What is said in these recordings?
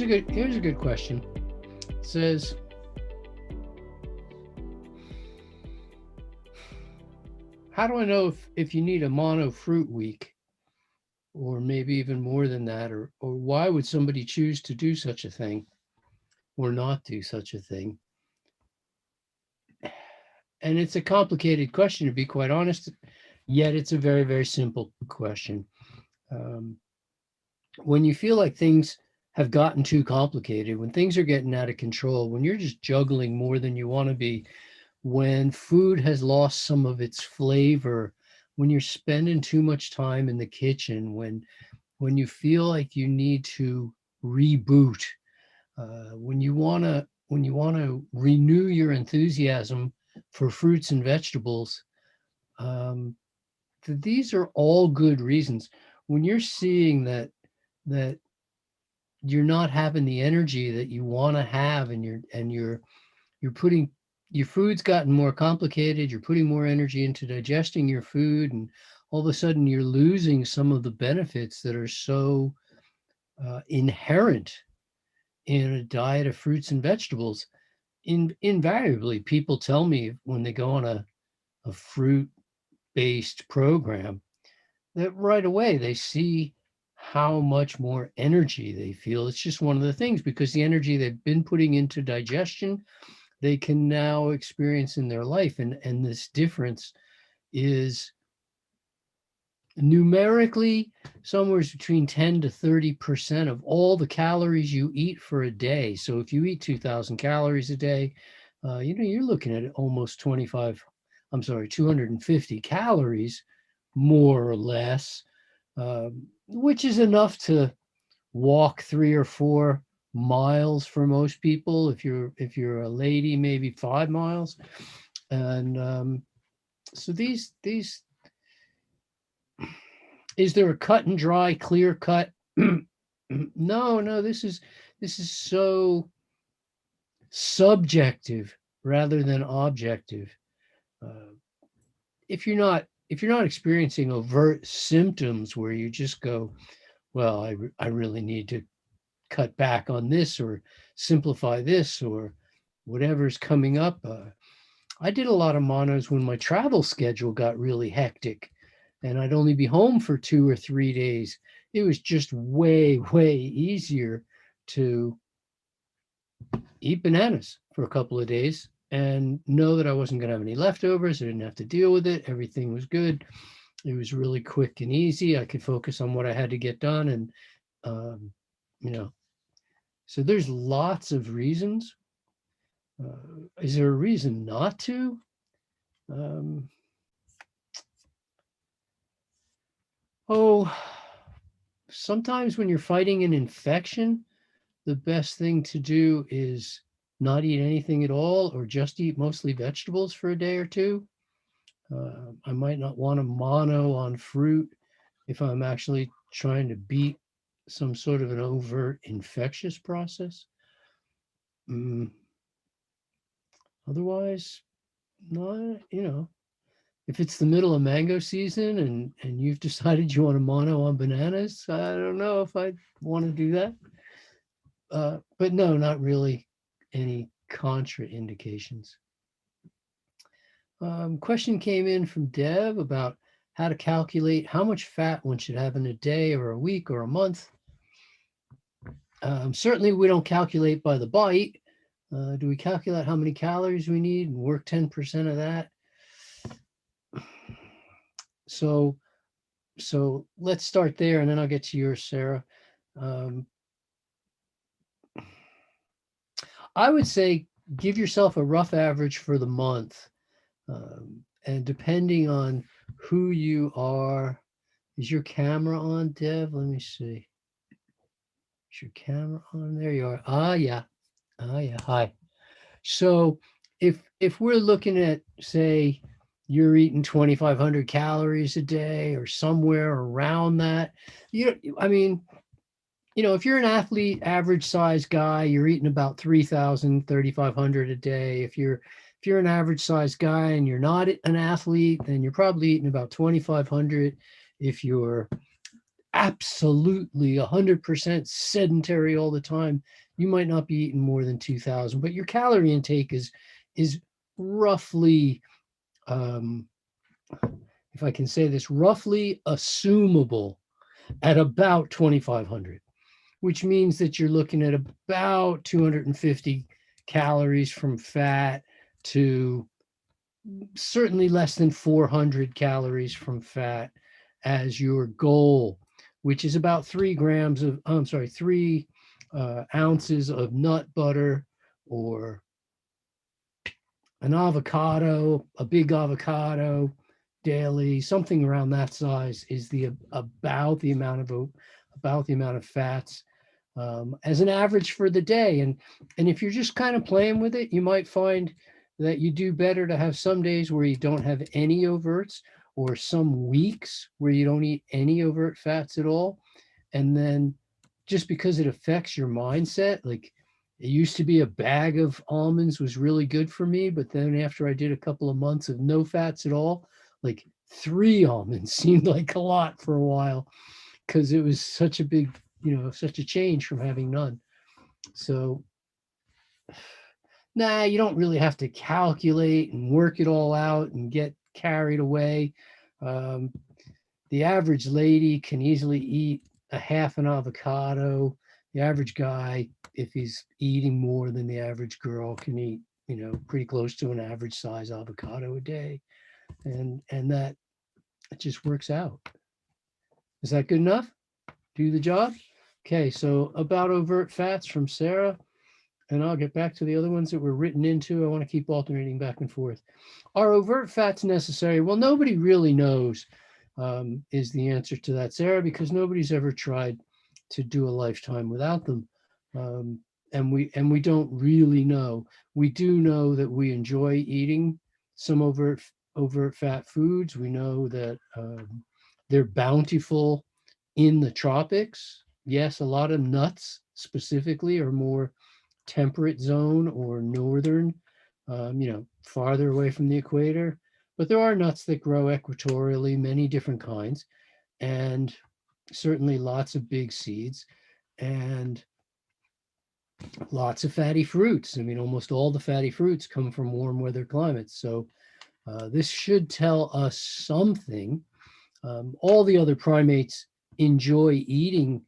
here's a good question. It says, how do I know if you need a mono fruit week, or maybe even more than that, or why would somebody choose to do such a thing or not do such a thing? And it's a complicated question, to be quite honest, yet it's a very, very simple question. Um, when you feel like things have gotten too complicated, when things are getting out of control, when you're just juggling more than you want to be, when food has lost some of its flavor, when you're spending too much time in the kitchen, when you feel like you need to reboot, when you want to renew your enthusiasm for fruits and vegetables, um, these are all good reasons. When you're seeing that you're not having the energy that you want to have, and you're putting your food's gotten more complicated, you're putting more energy into digesting your food, and all of a sudden you're losing some of the benefits that are so inherent in a diet of fruits and vegetables. Invariably, people tell me when they go on a fruit based program that right away they see how much more energy they feel. It's just one of the things, because the energy they've been putting into digestion, they can now experience in their life. And this difference is numerically somewhere between 10 to 30% of all the calories you eat for a day. So if you eat 2,000 calories a day, you're looking at almost 250 calories, more or less, which is enough to walk 3 or 4 miles for most people. If you're a lady, maybe 5 miles. And so these is there a cut and dry, clear cut? No. This is so subjective rather than objective. Uh, if you're not experiencing overt symptoms where you just go, well, I really need to cut back on this or simplify this or whatever's coming up. I did a lot of monos when my travel schedule got really hectic and I'd only be home for 2 or 3 days. It was just way, way easier to eat bananas for a couple of days and know that I wasn't going to have any leftovers. I didn't have to deal with it. Everything was good. It was really quick and easy. I could focus on what I had to get done. And, um, you know, so there's lots of reasons. Is there a reason not to? Um, oh, sometimes when you're fighting an infection, the best thing to do is not eat anything at all, or just eat mostly vegetables for a day or two. I might not want to mono on fruit if I'm actually trying to beat some sort of an overt infectious process. Mm, otherwise, not, if it's the middle of mango season and you've decided you want to mono on bananas, I don't know if I want to do that. But no, not really any contraindications. Question came in from Dev about how to calculate how much fat one should have in a day or a week or a month. Certainly, we don't calculate by the bite. Do we calculate how many calories we need and work 10% of that? So let's start there, and then I'll get to yours, Sarah. I would say give yourself a rough average for the month. And depending on who you are, is your camera on, Dev? Let me see. Is your camera on? There you are. Yeah. Hi. So if we're looking at, say, you're eating 2,500 calories a day or somewhere around that, if you're an athlete, average size guy, you're eating about 3,000, 3,500 a day. If you're an average size guy and you're not an athlete, then you're probably eating about 2,500. If you're absolutely 100% sedentary all the time, you might not be eating more than 2,000, but your calorie intake is roughly, um, if I can say this, roughly assumable at about 2,500, which means that you're looking at about 250 calories from fat to certainly less than 400 calories from fat as your goal, which is about 3 grams of, I'm sorry, 3 ounces of nut butter or an avocado, a big avocado daily, something around that size is about the amount of fats as an average for the day. And if you're just kind of playing with it, you might find that you do better to have some days where you don't have any overts, or some weeks where you don't eat any overt fats at all. And then just because it affects your mindset, like it used to be a bag of almonds was really good for me, but then after I did a couple of months of no fats at all, like 3 almonds seemed like a lot for a while because it was such a big, such a change from having none. So, nah, you don't really have to calculate and work it all out and get carried away. Um, the average lady can easily eat a half an avocado. The average guy, if he's eating more than the average girl, can eat, pretty close to an average size avocado a day. And that it just works out. Is that good enough? Do the job? Okay, so about overt fats from Sarah, and I'll get back to the other ones that were written into. I want to keep alternating back and forth. Are overt fats necessary? Well, nobody really knows, is the answer to that, Sarah, because nobody's ever tried to do a lifetime without them. Um, and we don't really know. We do know that we enjoy eating some overt fat foods. We know that they're bountiful in the tropics. Yes, a lot of nuts specifically are more temperate zone or northern, farther away from the equator. But there are nuts that grow equatorially, many different kinds, and certainly lots of big seeds and lots of fatty fruits. I mean, almost all the fatty fruits come from warm weather climates. So this should tell us something. All the other primates enjoy eating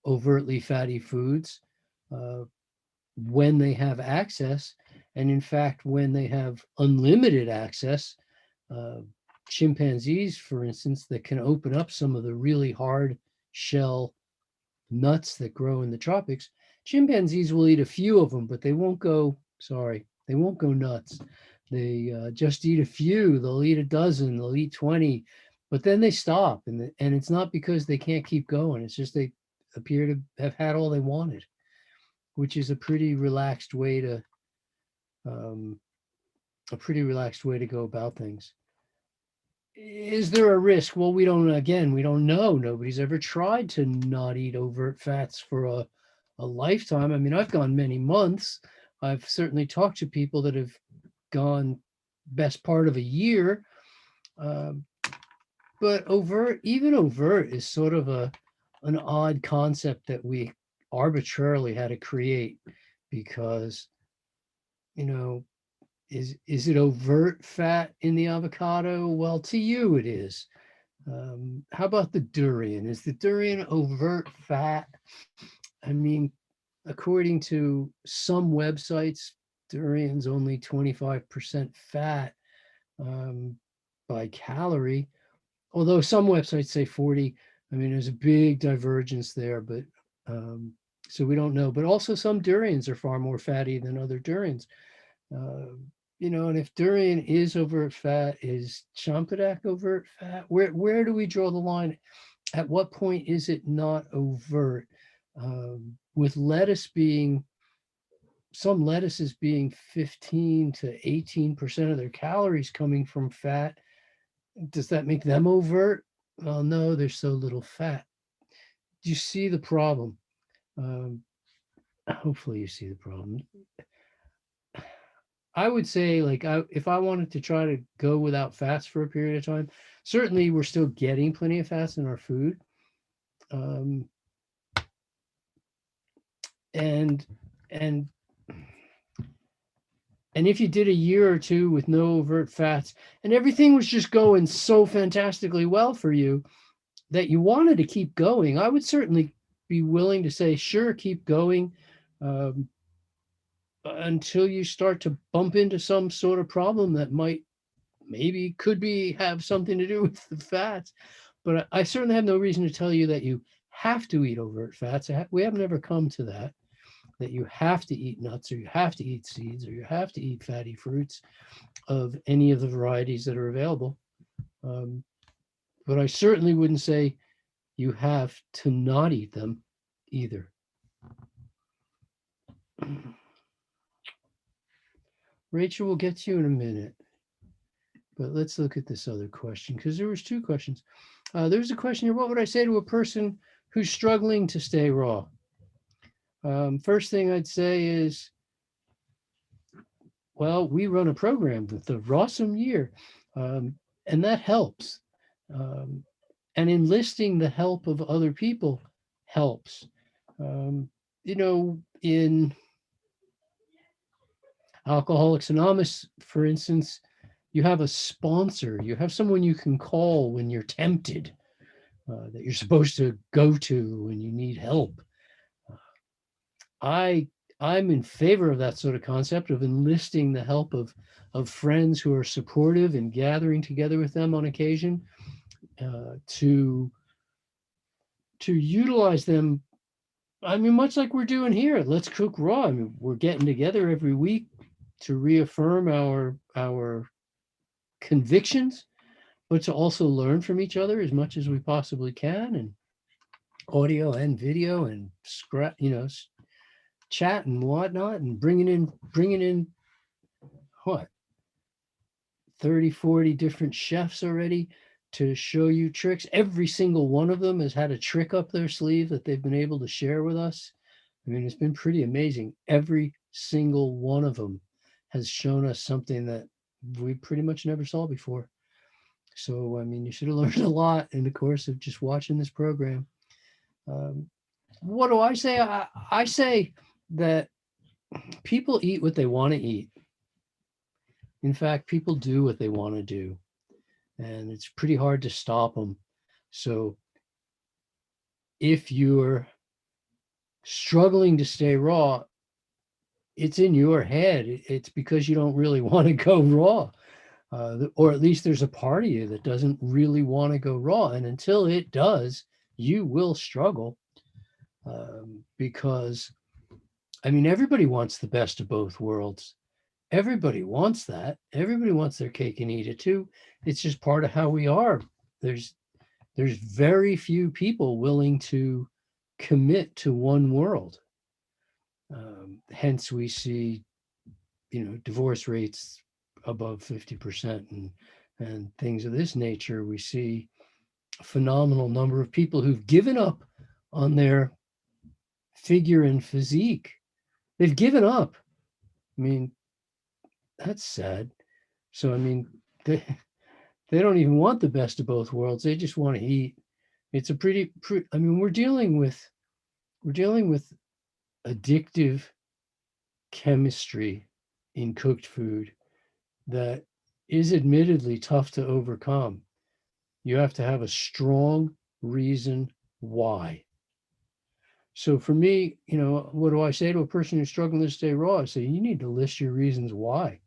overtly fatty foods uh, when they have access. And in fact, when they have unlimited access, uh, chimpanzees, for instance, that can open up some of the really hard shell nuts that grow in the tropics, chimpanzees will eat a few of them, but they won't go nuts. They just eat a few. They'll eat a dozen, they'll eat 20, but then they stop. And it's not because they can't keep going, it's just they appear to have had all they wanted, which is um, a pretty relaxed way to go about things. Is there a risk? Well, we don't know. Nobody's ever tried to not eat overt fats for a lifetime. I mean, I've gone many months. I've certainly talked to people that have gone best part of a year. Um, but even overt is sort of an odd concept that we arbitrarily had to create because, you know, is it overt fat in the avocado? Well, to you it is. How about the durian? Is the durian overt fat? I mean, according to some websites, durian's only 25% fat um, by calorie, although some websites say 40. I mean, there's a big divergence there, but um, so we don't know. But also, some durians are far more fatty than other durians. Uh, and if durian is overt fat, is champadak overt fat? Where do we draw the line? At what point is it not overt? With some lettuces being 15 to 18% of their calories coming from fat, does that make them overt? Well, no, there's so little fat. Do you see the problem? Um, Hopefully, you see the problem. I would say, like, if I wanted to try to go without fats for a period of time, certainly we're still getting plenty of fats in our food. Um, and and and if you did a year or two with no overt fats and everything was just going so fantastically well for you that you wanted to keep going, I would certainly be willing to say, sure, keep going, um, until you start to bump into some sort of problem that might maybe could be have something to do with the fats. But I certainly have no reason to tell you that you have to eat overt fats. We haven't ever come to that you have to eat nuts or you have to eat seeds or you have to eat fatty fruits of any of the varieties that are available. Um, but I certainly wouldn't say you have to not eat them either. Rachel, will get to you in a minute, but let's look at this other question because there was two questions. There's a question here. What would I say to a person who's struggling to stay raw? First thing I'd say is, well, we run a program with the Rawsome Year, um, and that helps. Um, and enlisting the help of other people helps. Um, in Alcoholics Anonymous, for instance, you have a sponsor, you have someone you can call when you're tempted, that you're supposed to go to when you need help. I I'm in favor of that sort of concept of enlisting the help of friends who are supportive and gathering together with them on occasion, to utilize them. I mean, much like we're doing here, Let's Cook Raw. I mean, we're getting together every week to reaffirm our convictions, but to also learn from each other as much as we possibly can, and audio and video and chat and whatnot, and bringing in what 30, 40 different chefs already to show you tricks. Every single one of them has had a trick up their sleeve that they've been able to share with us. I mean, it's been pretty amazing. Every single one of them has shown us something that we pretty much never saw before. So, I mean, you should have learned a lot in the course of just watching this program. Um, what do I say? I say that people eat what they want to eat. In fact, people do what they want to do, and it's pretty hard to stop them. So, if you're struggling to stay raw, it's in your head. It's because you don't really want to go raw. Or at least there's a part of you that doesn't really want to go raw. And until it does, you will struggle, because, I mean, everybody wants the best of both worlds. Everybody wants that. Everybody wants their cake and eat it too. It's just part of how we are. There's there's very few people willing to commit to one world. Hence, we see, divorce rates above 50% and things of this nature. We see a phenomenal number of people who've given up on their figure and physique. They've given up. I mean, that's sad. So, I mean, they don't even want the best of both worlds. They just want to eat. It's a I mean, we're dealing with addictive chemistry in cooked food that is admittedly tough to overcome. You have to have a strong reason why. So for me, what do I say to a person who's struggling to stay raw? I say, you need to list your reasons why.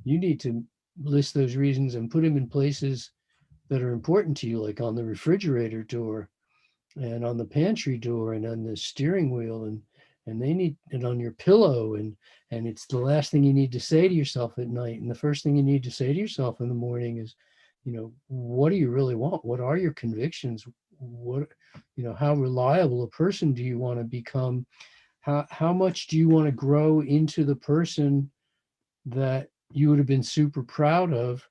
You need to list those reasons and put them in places that are important to you, like on the refrigerator door and on the pantry door and on the steering wheel, and they need it on your pillow, and it's the last thing you need to say to yourself at night, and the first thing you need to say to yourself in the morning is, what do you really want? What are your convictions? What, how reliable a person do you want to become? How much do you want to grow into the person that you would have been super proud of,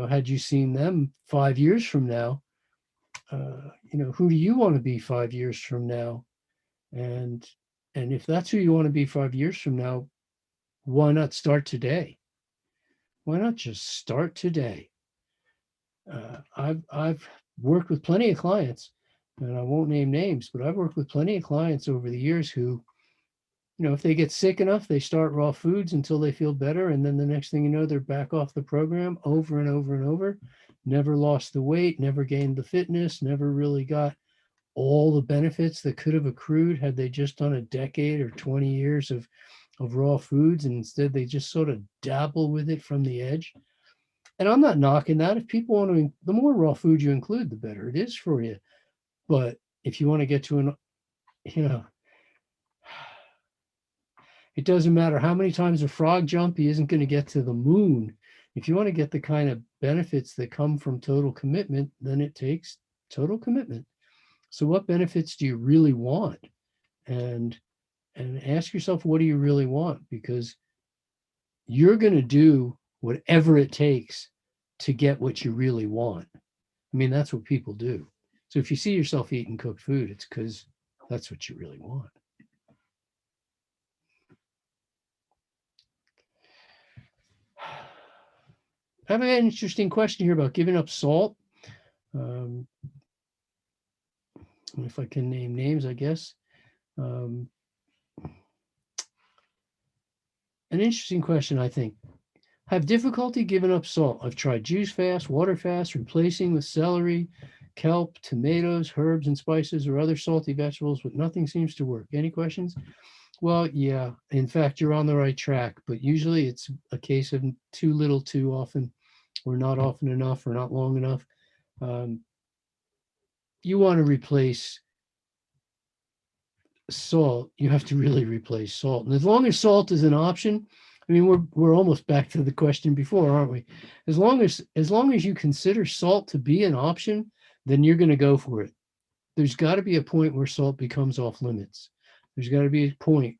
had you seen them 5 years from now? Who do you want to be 5 years from now? And if that's who you want to be 5 years from now, why not start today? Why not just start today? I've worked with plenty of clients and I won't name names, but I've worked with plenty of clients over the years who, if they get sick enough, they start raw foods until they feel better. And then the next thing you know, they're back off the program over and over and over. Never lost the weight, never gained the fitness, never really got all the benefits that could have accrued had they just done a decade or 20 years of raw foods. And instead, they just sort of dabble with it from the edge. And I'm not knocking that. If people want to, the more raw food you include, the better it is for you. But if you want to get to you know, it doesn't matter how many times a frog jump, he isn't going to get to the moon. If you want to get the kind of benefits that come from total commitment, then it takes total commitment. So what benefits do you really want? And ask yourself, what do you really want? Because you're going to do whatever it takes to get what you really want. I mean, that's what people do. So if you see yourself eating cooked food, it's because that's what you really want. I have an interesting question here about giving up salt. If I can name names, I guess. An interesting question, I think. Have difficulty giving up salt. I've tried juice fast, water fast, replacing with celery, kelp, tomatoes, herbs and spices, or other salty vegetables, but nothing seems to work. Any questions? Well, yeah. In fact, you're on the right track, but usually it's a case of too little too often, or not often enough, or not long enough. You want to replace salt. You have to really replace salt. And as long as salt is an option, I mean, we're almost back to the question before, aren't we? As long as you consider salt to be an option, then you're going to go for it. There's got to be a point where salt becomes off limits. There's got to be a point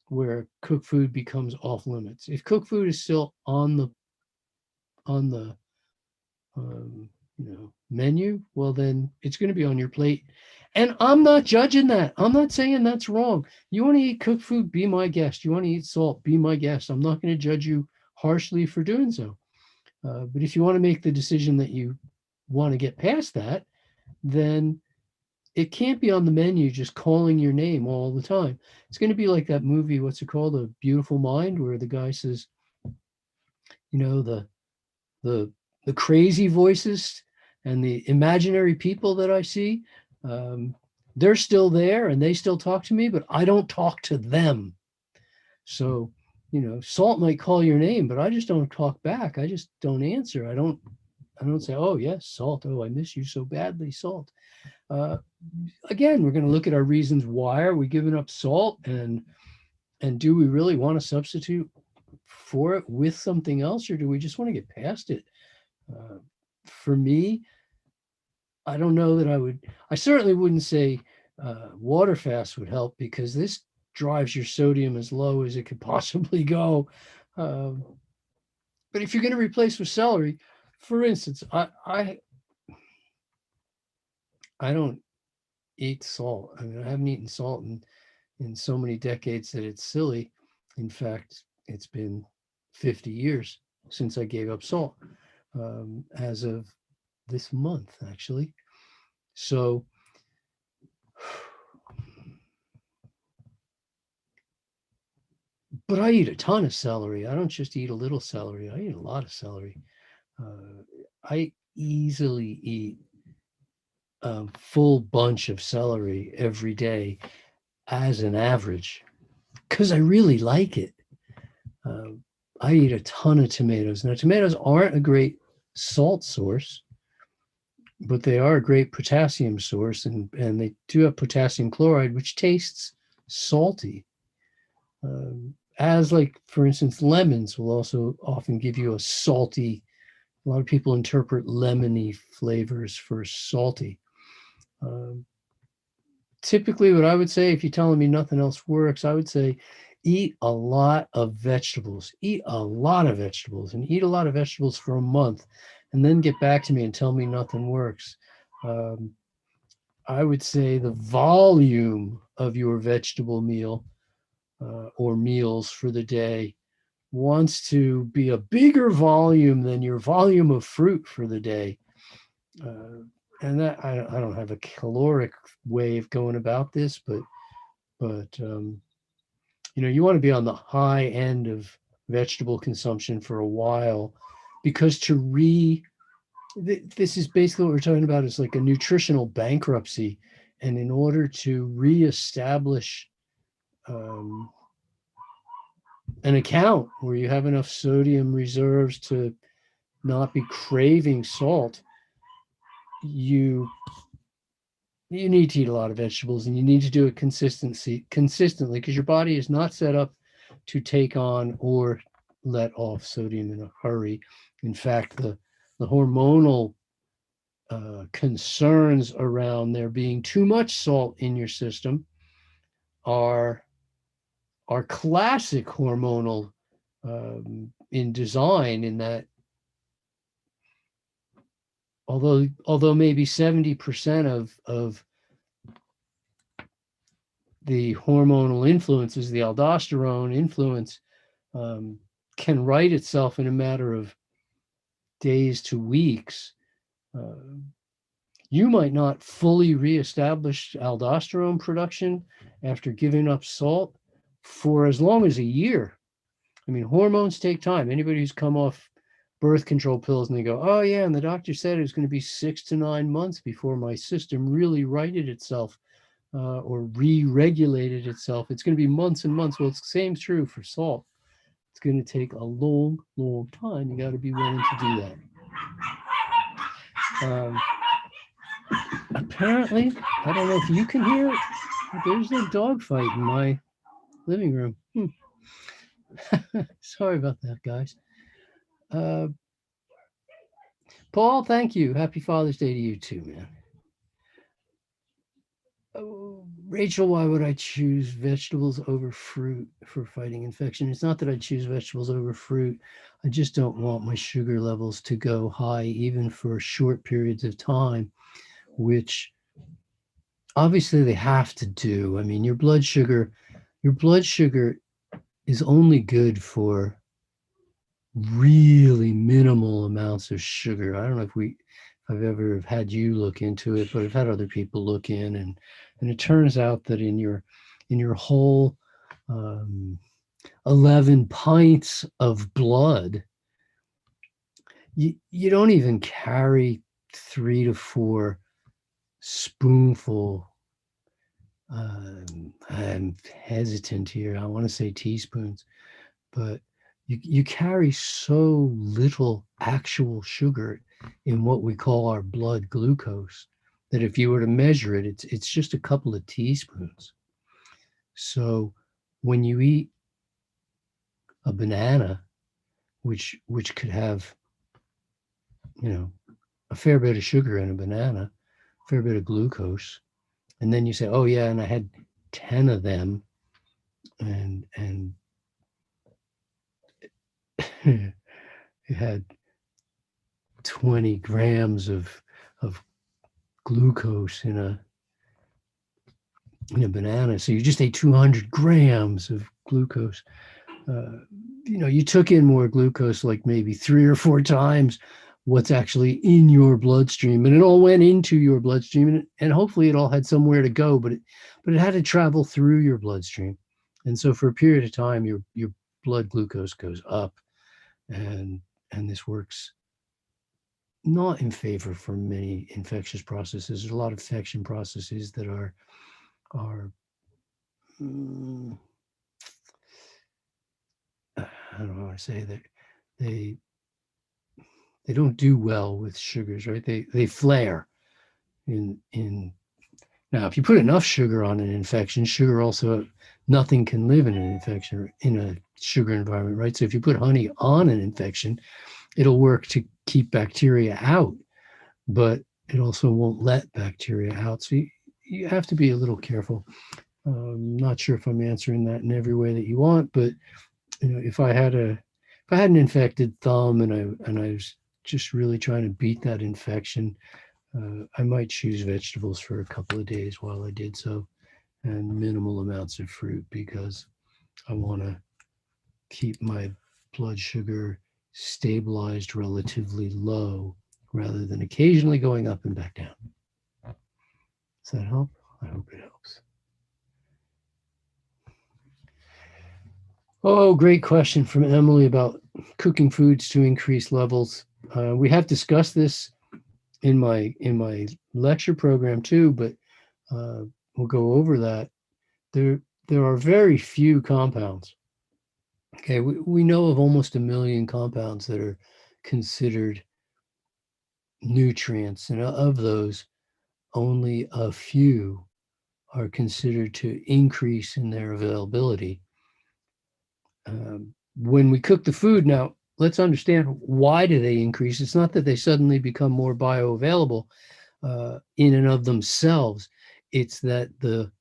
where cooked food becomes off limits. If cooked food is still on the menu, well, then it's going to be on your plate. And I'm not judging that. I'm not saying that's wrong. You want to eat cooked food, be my guest. You want to eat salt, be my guest. I'm not going to judge you harshly for doing so. But if you want to make the decision that you want to get past that, then it can't be on the menu just calling your name all the time. It's going to be like that movie, what's it called? A Beautiful Mind, where the guy says, the crazy voices and the imaginary people that I see, they're still there and they still talk to me, but I don't talk to them. So, salt might call your name, but I just don't talk back. I just don't answer. I don't say, oh yes, salt. Oh, I miss you so badly, salt. Again, we're going to look at our reasons. Why are we giving up salt, and do we really want to substitute for it with something else, or do we just want to get past it? For me, I don't know that I certainly wouldn't say water fast would help, because this drives your sodium as low as it could possibly go. But if you're going to replace with celery, for instance, I don't eat salt. I mean, I haven't eaten salt in so many decades that it's silly. In fact, it's been 50 years since I gave up salt, as of this month, actually. So, but I eat a ton of celery. I don't just eat a little celery. I eat a lot of celery. I easily eat a full bunch of celery every day as an average, because I really like it. I eat a ton of tomatoes. Now, tomatoes aren't a great salt source, but they are a great potassium source, and they do have potassium chloride, which tastes salty. As like, for instance, lemons will also often give you a salty. A lot of people interpret lemony flavors for salty. Typically, what I would say, if you're telling me nothing else works, I would say eat a lot of vegetables. Eat a lot of vegetables, and eat a lot of vegetables for a month, and then get back to me and tell me nothing works. I would say the volume of your vegetable meal or meals for the day wants to be a bigger volume than your volume of fruit for the day. and that I don't have a caloric way of going about this, but you want to be on the high end of vegetable consumption for a while, because this is basically what we're talking about, is like a nutritional bankruptcy, and in order to reestablish um, an account where you have enough sodium reserves to not be craving salt, you you need to eat a lot of vegetables, and you need to do it consistently, because your body is not set up to take on or let off sodium in a hurry. In fact, the hormonal concerns around there being too much salt in your system are classic hormonal in design, in that although maybe 70% of the hormonal influences, the aldosterone influence, um, can right itself in a matter of days to weeks. Uh, you might not fully reestablish aldosterone production after giving up salt for as long as a year. I mean, hormones take time. Anybody who's come off birth control pills and they go, oh, yeah, and the doctor said it was going to be 6 to 9 months before my system really righted itself or re-regulated itself. It's going to be months and months. Well, it's the same true for salt. It's going to take a long, long time. You got to be willing to do that. Apparently, I don't know if you can hear it, but there's a dog fight in my living room. Sorry about that, guys. Uh, Paul, thank you. Happy Father's Day to you too, man. Oh, Rachel, why would I choose vegetables over fruit for fighting infection? It's not that I choose vegetables over fruit. I just don't want my sugar levels to go high, even for short periods of time, which obviously they have to do. I mean, your blood sugar is only good for really minimal amounts of sugar. I don't know if I've ever had you look into it, but I've had other people look in, and it turns out that in your whole 11 pints of blood, you don't even carry 3 to 4 spoonful. I'm hesitant here. I want to say teaspoons, but you carry so little actual sugar in what we call our blood glucose, that if you were to measure it, it's just a couple of teaspoons. So when you eat a banana, which could have, you know, a fair bit of sugar in a banana, a fair bit of glucose, and then you say, oh yeah, and I had 10 of them, and you had 20 grams of glucose in a banana. So you just ate 200 grams of glucose. Uh, you took in more glucose, like maybe 3 or 4 times what's actually in your bloodstream, and it all went into your bloodstream, and hopefully it all had somewhere to go, but it had to travel through your bloodstream. And so for a period of time, your blood glucose goes up, and this works not in favor for many infectious processes. There's a lot of infection processes that are mm, I don't know how to say that, they they don't do well with sugars, right? They flare in now. If you put enough sugar on an infection, sugar also, nothing can live in an infection, in a sugar environment, right? So if you put honey on an infection, it'll work to keep bacteria out, but it also won't let bacteria out. So you have to be a little careful. Not sure if I'm answering that in every way that you want, but if I had an infected thumb, and I was just really trying to beat that infection, I might choose vegetables for a couple of days while I did so, and minimal amounts of fruit, because I want to keep my blood sugar stabilized relatively low rather than occasionally going up and back down. Does that help? I hope it helps. Oh, great question from Emily about cooking foods to increase levels. We have discussed this in my lecture program too, but we'll go over that. There are very few compounds. Okay, we know of almost 1 million compounds that are considered nutrients, and of those, only a few are considered to increase in their availability. When we cook the food, now let's understand, why do they increase? It's not that they suddenly become more bioavailable in and of themselves. It's that the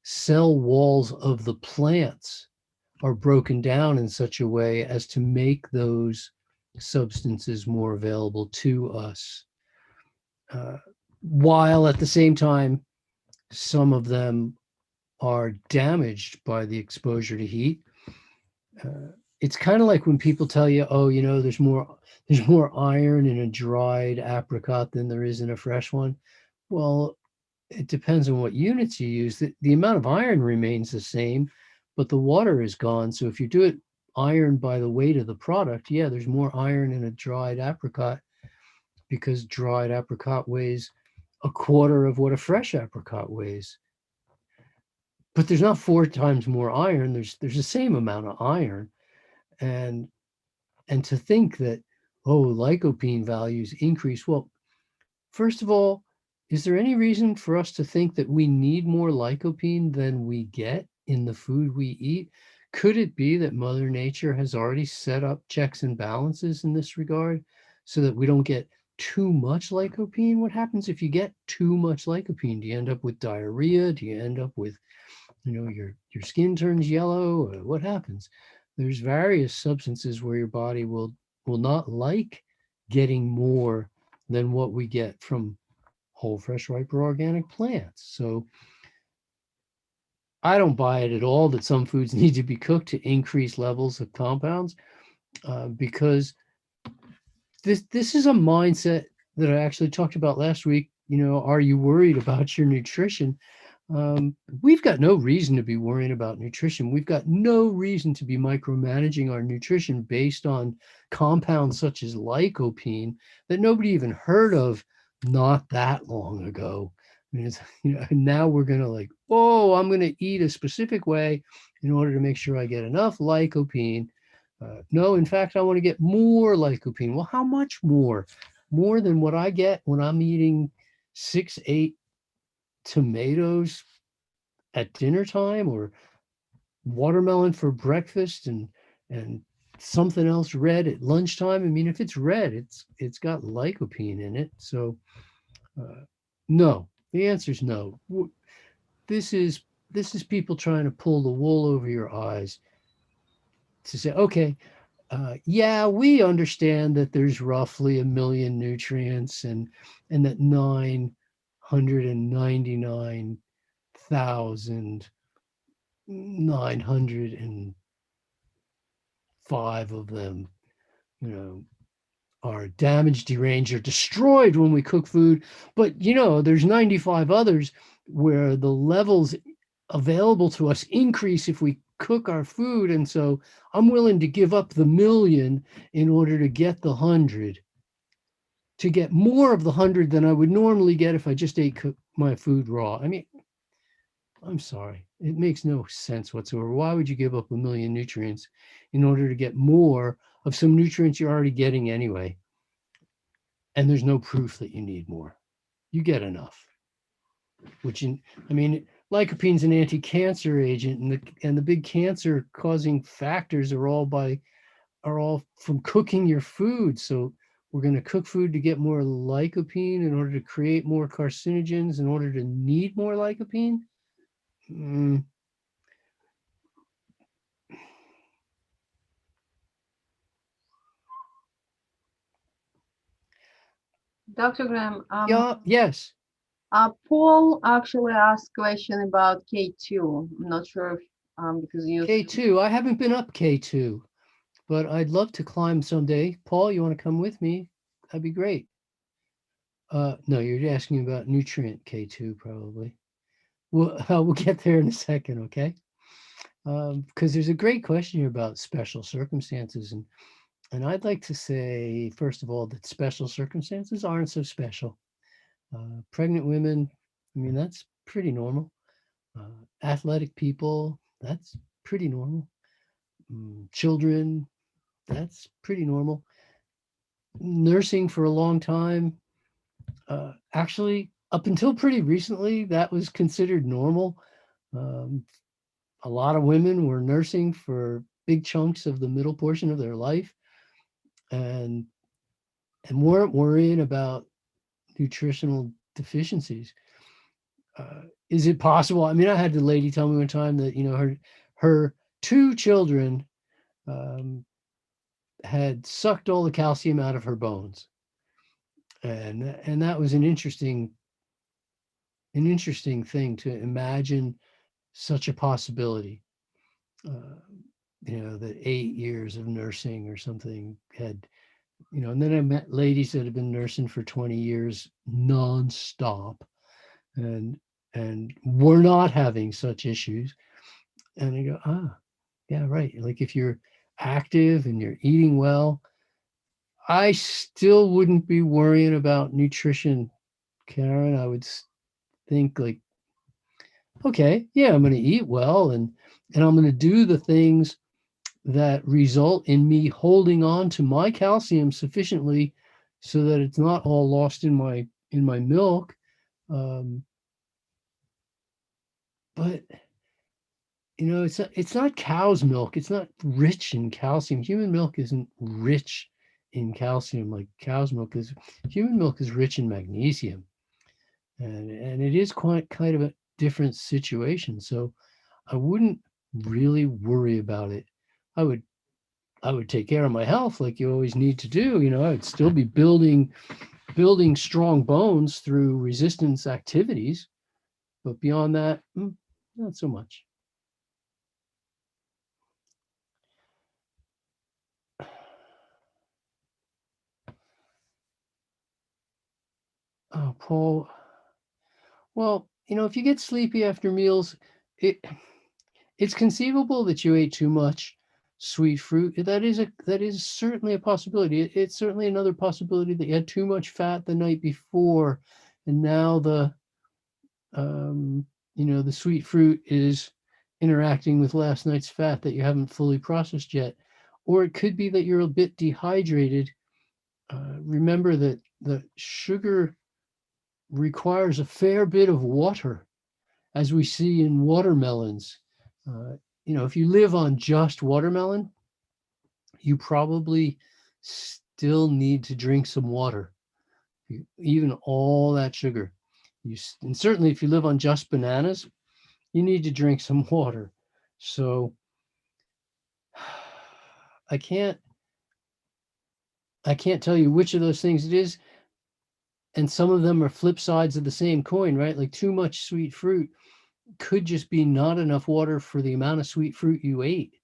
cell walls of the plants are broken down in such a way as to make those substances more available to us, while at the same time some of them are damaged by the exposure to heat. It's kind of like when people tell you, oh, there's more iron in a dried apricot than there is in a fresh one. Well, it depends on what units you use. The amount of iron remains the same, but the water is gone. So if you do it iron by the weight of the product, yeah, there's more iron in a dried apricot, because dried apricot weighs a quarter of what a fresh apricot weighs. But there's not 4 times more iron. There's the same amount of iron. And and to think that, oh, lycopene values increase. Well, first of all, is there any reason for us to think that we need more lycopene than we get in the food we eat? Could it be that Mother Nature has already set up checks and balances in this regard so that we don't get too much lycopene? What happens if you get too much lycopene? Do you end up with diarrhea? Do you end up with, your skin turns yellow? What happens? There's various substances where your body will not like getting more than what we get from whole, fresh, ripe, or organic plants. So I don't buy it at all that some foods need to be cooked to increase levels of compounds, because this is a mindset that I actually talked about last week. Are you worried about your nutrition? We've got no reason to be worrying about nutrition. We've got no reason to be micromanaging our nutrition based on compounds such as lycopene that nobody even heard of not that long ago. I mean, now we're going to I'm going to eat a specific way in order to make sure I get enough lycopene. No, in fact, I want to get more lycopene. Well, how much more? More than what I get when I'm eating 6, 8 tomatoes at dinner time, or watermelon for breakfast, and something else red at lunchtime. I mean, if it's red, it's got lycopene in it. So no, the answer is no. This is people trying to pull the wool over your eyes to say, okay, yeah, we understand that there's roughly 1 million nutrients, and that 999,905 of them, are damaged, deranged, or destroyed when we cook food. But there's 95 others where the levels available to us increase if we cook our food. And so I'm willing to give up the 1 million in order to get the 100, to get more of the 100 than I would normally get if I just ate my food raw. I mean, I'm sorry, it makes no sense whatsoever. Why would you give up 1 million nutrients in order to get more of some nutrients you're already getting anyway? And there's no proof that you need more. You get enough. Lycopene's an anti-cancer agent, and the big cancer causing factors are all from cooking your food. So we're going to cook food to get more lycopene in order to create more carcinogens in order to need more lycopene. Dr. Graham, Yeah, yes. Paul actually asked a question about K2. I'm not sure if, because you K2. I haven't been up K2, but I'd love to climb someday. Paul, you want to come with me? That'd be great. No, you're asking about nutrient K2 probably. We'll get there in a second, okay? Because there's a great question here about special circumstances, and I'd like to say, first of all, that special circumstances aren't so special. Pregnant women, I mean, that's pretty normal. Athletic people, that's pretty normal. Children, that's pretty normal. Nursing for a long time, actually, up until pretty recently, that was considered normal. Um, a lot of women were nursing for big chunks of the middle portion of their life, and weren't worrying about nutritional deficiencies. Is it possible? I mean, I had the lady tell me one time that her two children um, had sucked all the calcium out of her bones, and that was an interesting thing to imagine such a possibility. Uh, that 8 years of nursing or something had, and then I met ladies that have been nursing for 20 years nonstop, and we're not having such issues. And I go, yeah, right. Like if you're active and you're eating well, I still wouldn't be worrying about nutrition, Karen. I would think like, okay, yeah, I'm going to eat well, and I'm going to do the things that result in me holding on to my calcium sufficiently so that it's not all lost in my milk. Um, but it's not cow's milk. It's not rich in calcium. Human milk isn't rich in calcium like cow's milk is. Human milk is rich in magnesium, and it is quite kind of a different situation. So I wouldn't really worry about it. I would take care of my health like you always need to do. I'd still be building strong bones through resistance activities, but beyond that, not so much. Oh, Paul. Well, if you get sleepy after meals, it's conceivable that you ate too much sweet fruit. That is certainly a possibility. It's certainly another possibility that you had too much fat the night before, and now the sweet fruit is interacting with last night's fat that you haven't fully processed yet. Or it could be that you're a bit dehydrated. Remember that the sugar requires a fair bit of water, as we see in watermelons. Uh, if you live on just watermelon, you probably still need to drink some water, even all that sugar. And certainly if you live on just bananas, you need to drink some water. So I can't tell you which of those things it is. And some of them are flip sides of the same coin, right? Like too much sweet fruit could just be not enough water for the amount of sweet fruit you ate.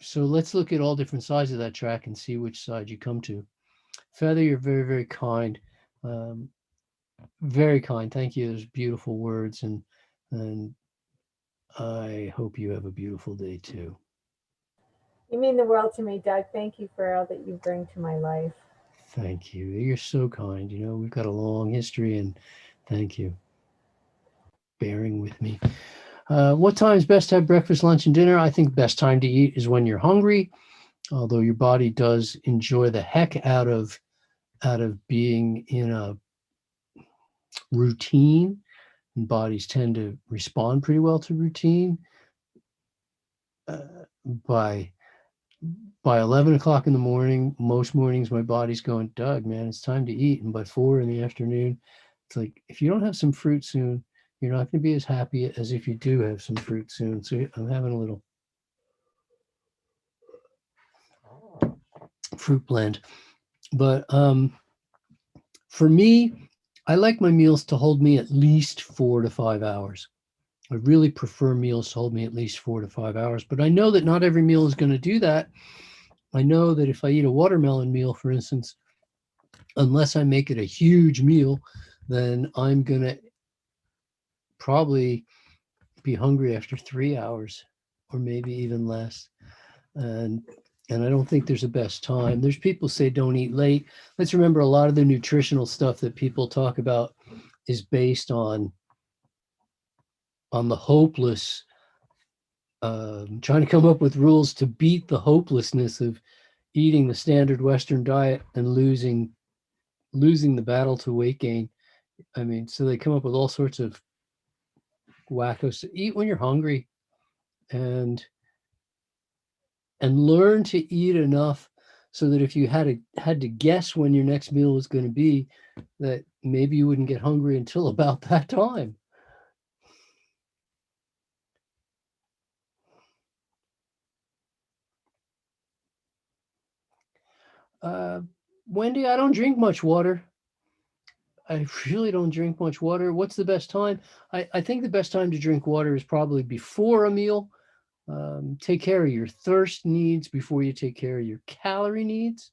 So let's look at all different sides of that track and see which side you come to. Feather, you're very, very kind. Very kind. Thank you. Those beautiful words. And I hope you have a beautiful day too. You mean the world to me, Doug. Thank you for all that you bring to my life. Thank you. You're so kind. We've got a long history, and thank you bearing with me. What time is best to have breakfast, lunch, and dinner? I think best time to eat is when you're hungry, although your body does enjoy the heck out of being in a routine, and bodies tend to respond pretty well to routine. By 11 o'clock in the morning, most mornings my body's going, Doug, man, it's time to eat. And by 4 in the afternoon, it's like, if you don't have some fruit soon, you're not going to be as happy as if you do have some fruit soon. So I'm having a little fruit blend. But for me, I like my meals to hold me at least 4 to 5 hours. I really prefer meals to hold me at least 4 to 5 hours, but I know that not every meal is going to do that. I know that if I eat a watermelon meal, for instance, unless I make it a huge meal, then I'm going to probably be hungry after 3 hours or maybe even less. And I don't think there's a best time. There's people say don't eat late. Let's remember a lot of the nutritional stuff that people talk about is based on the hopeless, trying to come up with rules to beat the hopelessness of eating the standard Western diet and losing the battle to weight gain. I mean, so they come up with all sorts of wackos. Eat when you're hungry, and learn to eat enough so that if you had to guess when your next meal was going to be, that maybe you wouldn't get hungry until about that time. Wendy, I don't drink much water. I really don't drink much water. What's the best time? I think the best time to drink water is probably before a meal. Take care of your thirst needs before you take care of your calorie needs,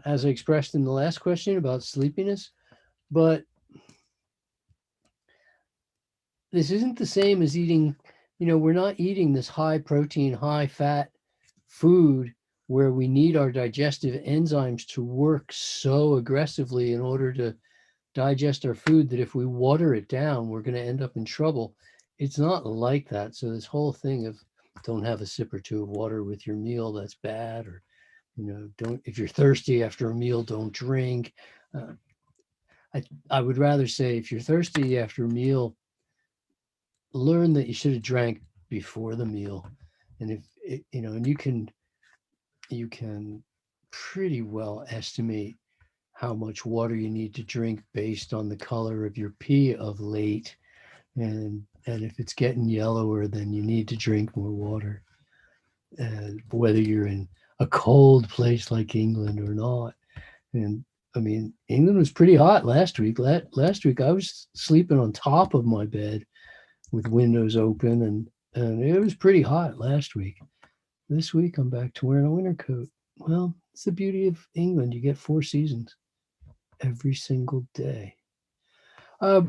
as I expressed in the last question about sleepiness. But this isn't the same as eating, we're not eating this high protein, high fat food where we need our digestive enzymes to work so aggressively in order to digest our food that if we water it down, we're going to end up in trouble. It's not like that. So this whole thing of don't have a sip or two of water with your meal, that's bad. Or, don't, if you're thirsty after a meal, don't drink. I would rather say if you're thirsty after a meal, learn that you should have drank before the meal. And and you can pretty well estimate how much water you need to drink based on the color of your pee of late. And if it's getting yellower, then you need to drink more water. And whether you're in a cold place like England or not. And I mean, England was pretty hot last week. Last week I was sleeping on top of my bed with windows open, and it was pretty hot last week. This week I'm back to wearing a winter coat. Well, it's the beauty of England. You get 4 seasons every single day. I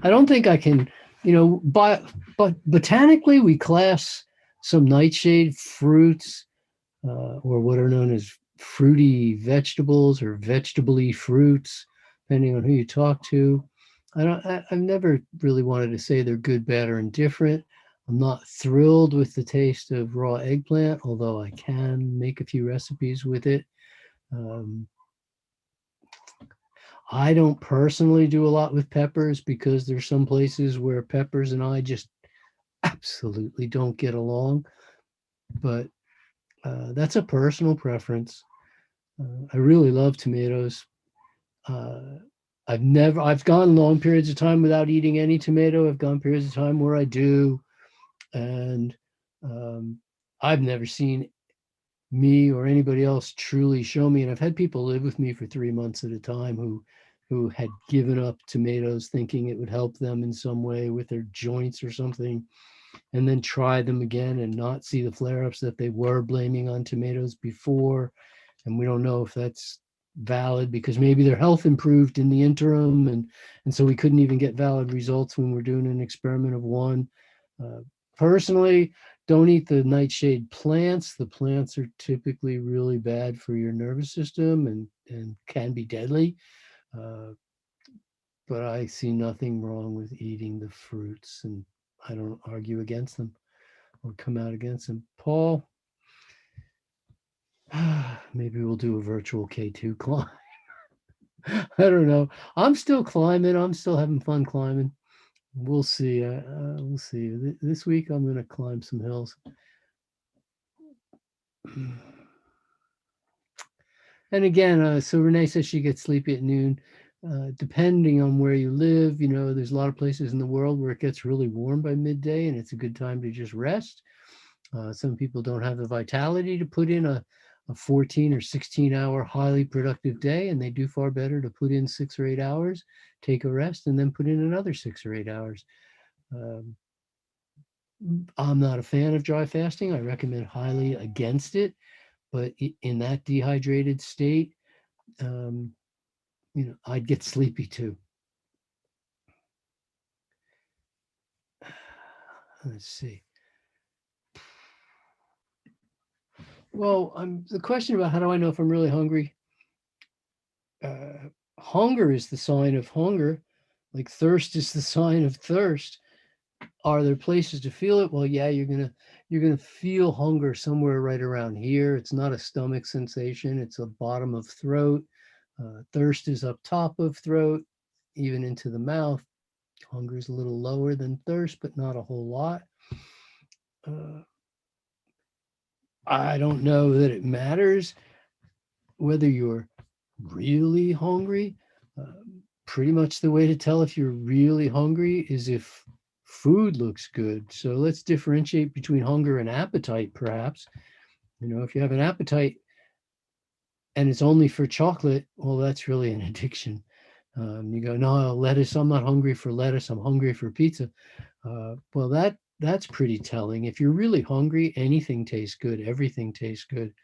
don't think I can, but botanically we class some nightshade fruits, or what are known as fruity vegetables or vegetable-y fruits, depending on who you talk to. I've never really wanted to say they're good, bad, or indifferent. I'm not thrilled with the taste of raw eggplant, although I can make a few recipes with it. I don't personally do a lot with peppers because there's some places where peppers and I just absolutely don't get along. But that's a personal preference. I really love tomatoes. I've gone long periods of time without eating any tomato. I've gone periods of time where I do. And I've never seen me or anybody else truly show me. And I've had people live with me for 3 months at a time who had given up tomatoes thinking it would help them in some way with their joints or something, and then try them again and not see the flare-ups that they were blaming on tomatoes before. And we don't know if that's valid because maybe their health improved in the interim, and so we couldn't even get valid results when we're doing an experiment of one. Personally, don't eat the nightshade plants. The plants are typically really bad for your nervous system and can be deadly. But I see nothing wrong with eating the fruits, and I don't argue against them or come out against them. Paul, maybe we'll do a virtual K2 climb. I don't know. I'm still climbing. I'm still having fun climbing. We'll see. We'll see. This week I'm going to climb some hills. And again, so Renee says she gets sleepy at noon. Depending on where you live, there's a lot of places in the world where it gets really warm by midday and it's a good time to just rest. Some people don't have the vitality to put in a 14 or 16-hour highly productive day, and they do far better to put in 6 or 8 hours, take a rest, and then put in another 6 or 8 hours. I'm not a fan of dry fasting. I recommend highly against it. But in that dehydrated state, I'd get sleepy too. Let's see. Well, the question about how do I know if I'm really hungry? Hunger is the sign of hunger, like thirst is the sign of thirst. Are there places to feel it? Well, yeah, you're gonna feel hunger somewhere right around here. It's not a stomach sensation; it's a bottom of throat. Thirst is up top of throat, even into the mouth. Hunger is a little lower than thirst, but not a whole lot. I don't know that it matters whether you're really hungry. Pretty much the way to tell if you're really hungry is if food looks good. So let's differentiate between hunger and appetite, perhaps. If you have an appetite and it's only for chocolate, well, that's really an addiction. You go, no, lettuce, I'm not hungry for lettuce, I'm hungry for pizza. Well, that's pretty telling. If you're really hungry, anything tastes good, everything tastes good.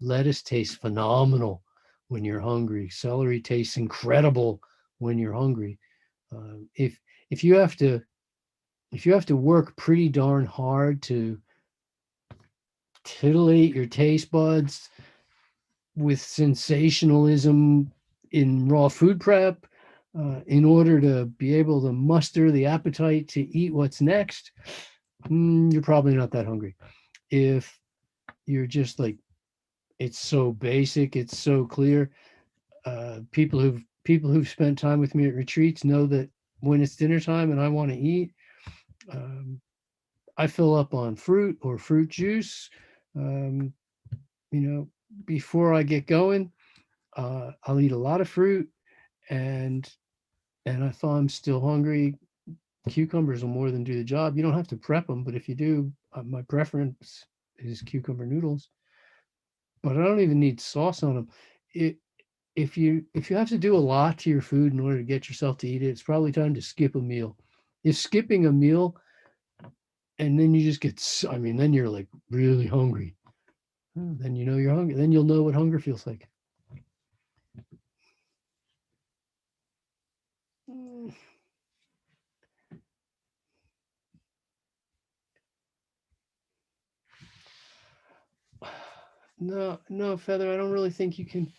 Lettuce tastes phenomenal when you're hungry. Celery tastes incredible when you're hungry. If you have to work pretty darn hard to titillate your taste buds with sensationalism in raw food prep, in order to be able to muster the appetite to eat what's next, you're probably not that hungry. If you're just like, it's so basic, it's so clear. People who've spent time with me at retreats know that when it's dinner time and I want to eat, I fill up on fruit or fruit juice. Um, Before I get going, I'll eat a lot of fruit, and if I'm still hungry, cucumbers will more than do the job. You don't have to prep them, but if you do, my preference is cucumber noodles. But I don't even need sauce on them. If you have to do a lot to your food in order to get yourself to eat it, it's probably time to skip a meal. If skipping a meal and then you just then you're like really hungry. Then you know you're hungry. Then you'll know what hunger feels like. No, Feather, I don't really think you can.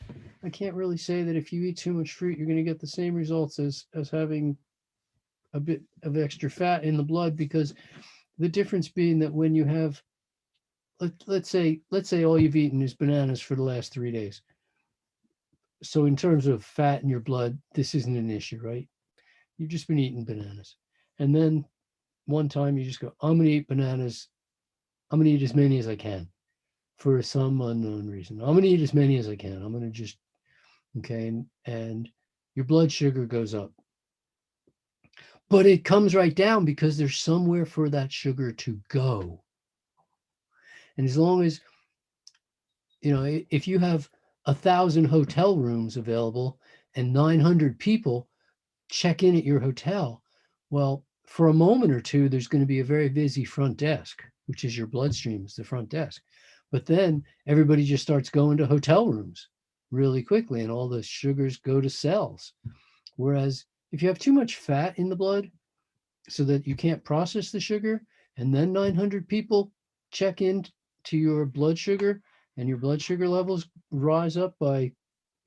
I can't really say that if you eat too much fruit, you're going to get the same results as having a bit of extra fat in the blood, because the difference being that when you have, let's say all you've eaten is bananas for the last 3 days. So in terms of fat in your blood, this isn't an issue, right? You've just been eating bananas. And then one time you just go, I'm going to eat bananas. I'm going to eat as many as I can for some unknown reason. I'm going to eat as many as I can. I'm going to just, okay. And your blood sugar goes up. But it comes right down because there's somewhere for that sugar to go. And as long as, if you have 1,000 hotel rooms available and 900 people check in at your hotel, well, for a moment or two, there's going to be a very busy front desk, which is your bloodstream, is the front desk. But then everybody just starts going to hotel rooms really quickly, and all the sugars go to cells. Whereas if you have too much fat in the blood so that you can't process the sugar, and then 900 people check in to your blood sugar, and your blood sugar levels rise up by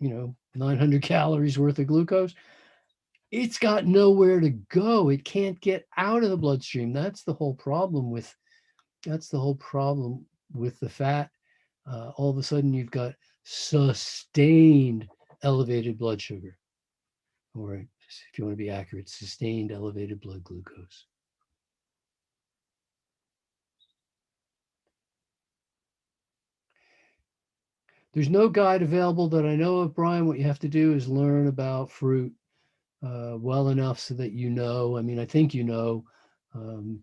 900 calories worth of glucose, it's got nowhere to go. It can't get out of the bloodstream. That's the whole problem with the fat. All of a sudden you've got sustained elevated blood sugar, or if you want to be accurate, sustained elevated blood glucose. There's no guide available that I know of, Brian. What you have to do is learn about fruit well enough so that I think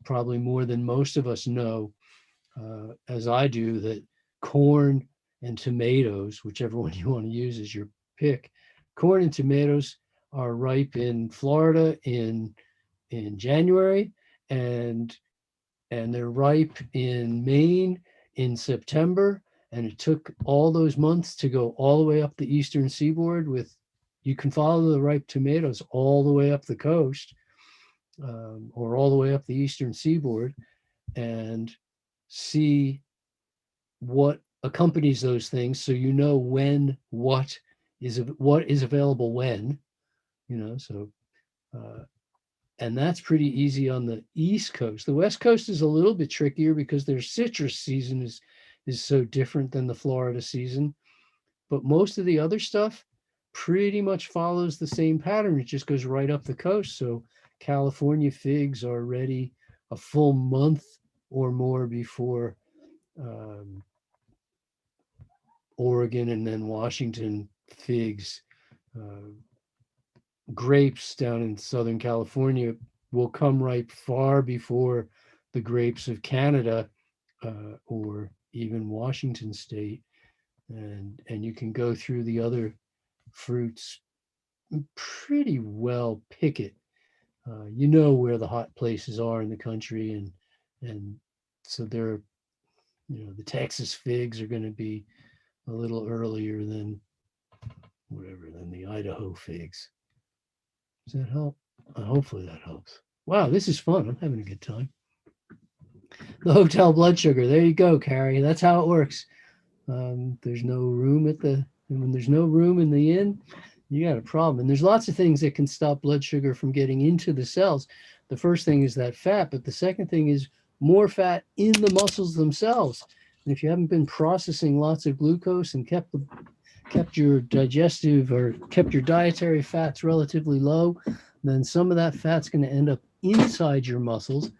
probably more than most of us know, as I do, that corn and tomatoes, whichever one you want to use as your pick, corn and tomatoes are ripe in Florida in January, and they're ripe in Maine in September, And it took all those months to go all the way up the eastern seaboard with, you can follow the ripe tomatoes all the way up the coast, or all the way up the eastern seaboard, and see what accompanies those things, so you know when what is available when, so and that's pretty easy on the East Coast. The West Coast is a little bit trickier because their citrus season is so different than the Florida season. But most of the other stuff pretty much follows the same pattern. It just goes right up the coast. So California figs are ready a full month or more before Oregon, and then Washington figs. Grapes down in Southern California will come ripe far before the grapes of Canada, or even Washington State. And you can go through the other fruits pretty well, pick it. You know where the hot places are in the country, and so they're, the Texas figs are going to be a little earlier than the Idaho figs. Does that help? Hopefully that helps. Wow, this is fun. I'm having a good time. The hotel blood sugar. There you go, Carrie. That's how it works. There's no room when there's no room in the inn, you got a problem. And there's lots of things that can stop blood sugar from getting into the cells. The first thing is that fat, but the second thing is more fat in the muscles themselves. And if you haven't been processing lots of glucose and kept your digestive or kept your dietary fats relatively low, then some of that fat's going to end up inside your muscles.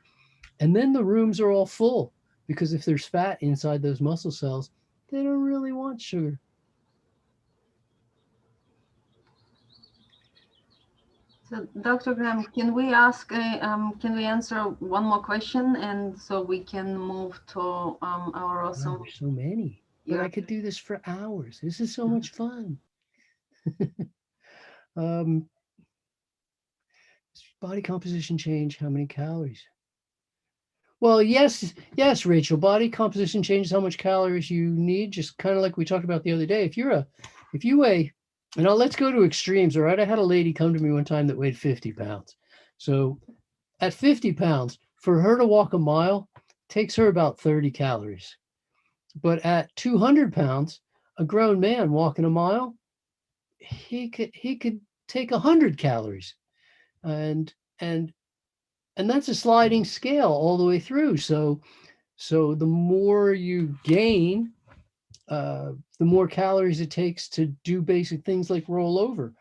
And then the rooms are all full, because if there's fat inside those muscle cells, they don't really want sugar. So, Dr. Graham, can we answer one more question, and so we can move to our awesome. Oh, there's so many. But I could do this for hours. This is so much fun. Body composition change, how many calories? Well, yes, Rachel, body composition changes how much calories you need, just kind of like we talked about the other day. If you weigh, and let's go to extremes, all right? I had a lady come to me one time that weighed 50 pounds. So at 50 pounds, for her to walk a mile, takes her about 30 calories. But at 200 pounds, a grown man walking a mile, he could take 100 calories. And that's a sliding scale all the way through. So the more you gain, the more calories it takes to do basic things like roll over.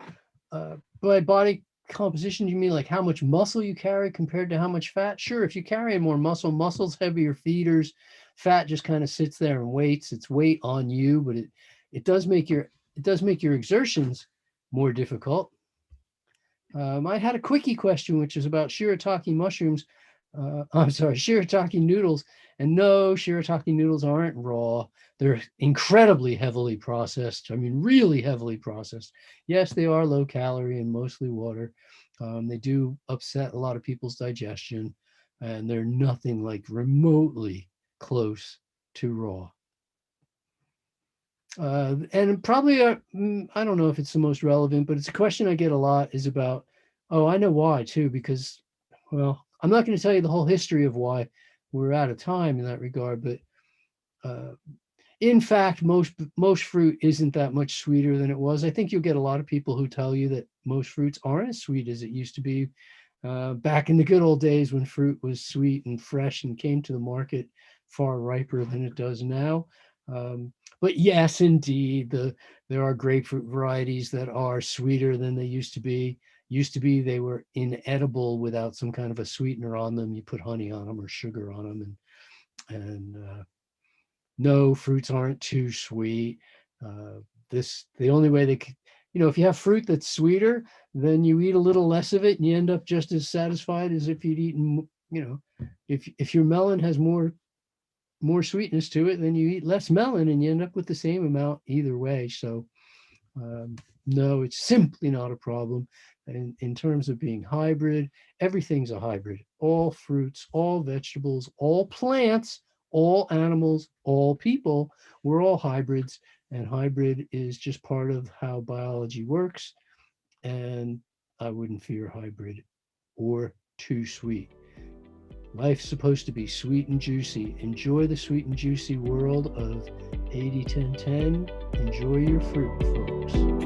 By body composition, you mean like how much muscle you carry compared to how much fat? Sure, if you carry more muscle, muscle's heavier feeders, fat just kind of sits there and waits. It's weight on you, but it does make your exertions more difficult. I had a quickie question, which is about shirataki mushrooms. Shirataki noodles. And no, shirataki noodles aren't raw. They're incredibly heavily processed. I mean, really heavily processed. Yes, they are low calorie and mostly water. They do upset a lot of people's digestion, and they're nothing like remotely close to raw. And probably, I don't know if it's the most relevant, but it's a question I get a lot, is about, I know why too, because, well, I'm not going to tell you the whole history of why. We're out of time in that regard, but in fact, most fruit isn't that much sweeter than it was. I think you'll get a lot of people who tell you that most fruits aren't as sweet as it used to be back in the good old days, when fruit was sweet and fresh and came to the market far riper than it does now. But yes, indeed, there are grapefruit varieties that are sweeter than they used to be. They were inedible without some kind of a sweetener on them. You put honey on them or sugar on them, and no, fruits aren't too sweet. The only way they could, if you have fruit that's sweeter, then you eat a little less of it and you end up just as satisfied as if you'd eaten, if your melon has more sweetness to it, then you eat less melon and you end up with the same amount either way. So no, it's simply not a problem. And in terms of being hybrid, everything's a hybrid. All fruits, all vegetables, all plants all animals, all people, we're all hybrids, and hybrid is just part of how biology works. And I wouldn't fear hybrid or too sweet. Life's supposed to be sweet and juicy. Enjoy the sweet and juicy world of 80-10-10. Enjoy your fruit, folks.